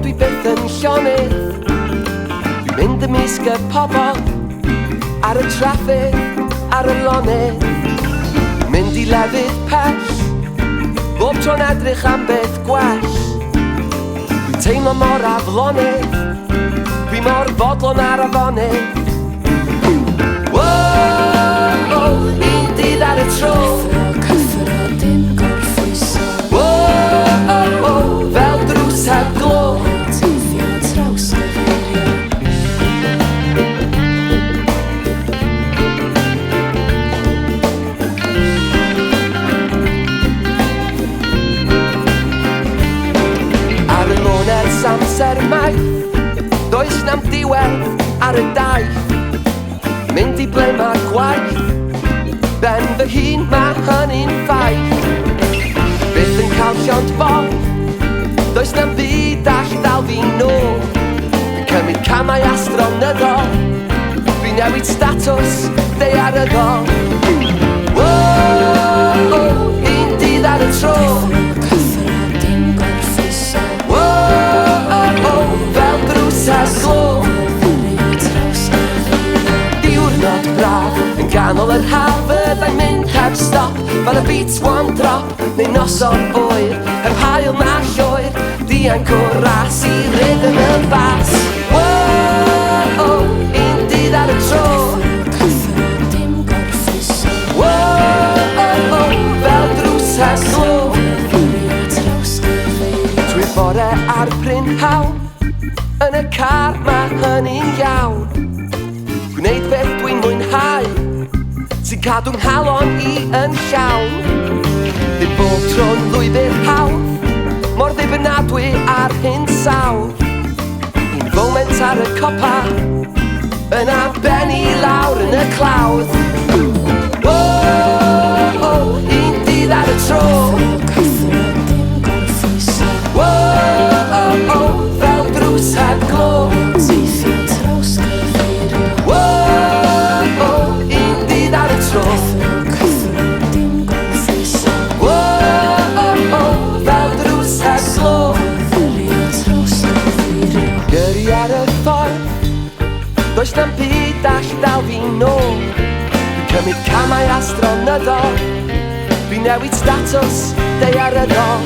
dwi byth yn llonydd. Dwi'n mynd ymysg y pobol, ar y traffig, ar y lonydd. Dwi'n mynd i lefydd pell, bob tro'n edrych am beth gwell. Dwi'n teimlo mor aflonydd, dwi mor bodlon ar afonydd. Woah, un dydd ar y tro. Cyffro dim gorffwyso. Woah, fel drws heb glo. Teithio traws cyfeilio. Ar y lôn ers amser maith, does na'm diwedd ar y daith. Mynd i ble mae'r gwaith, ben fy hun mae hynny'n ffaith. Byth yn cael llond bob, does na'm byd all ddal fi nôl. Dwi'n cymryd camau astronyddol, dwi'n newid statws daearyddol. Woah, un dydd ar y tro. Cyffro dim gorffwyso. Woah, fel drws heb glo. Diwrnod braf, yn ganol yr haf fyddai'n mynd heb stop. Fel y beats one drop, neu noson oer. Heb hael na llwyr, dianc o ras i rhythm y bas. Woah, un dydd ar y tro. Cyffro dim gorffwyso. Woah, fel drws heb glo. Cyfeilio traws cyfeilio. Trwy'r bore ar prynhawn, yn y car mae hynny'n iawn. Gwneud beth dwi'n mwynhau, sy'n cadw'n nghalon i yn llawn. Ddim bob tro'n lwybr hawdd, mor ddibynadwy ar hyn sawd. Un foment ar y copa, yna ben i lawr yn y clawdd. Woah, un dydd ar y tro. Cyffro dim gorffwyso. Woah, fel drws heb glo. Teithio traws cyfeilio. Woah, un dydd ar y tro. Cyffro dim gorffwyso. Woah, fel drws heb glo. Cyfeilio traws cyfeilio. Gyrru ar y ffordd, does na'm byd all dal fi nôl. Dwi'n cymryd camau astronyddol, dwi'n newid statws daearyddol.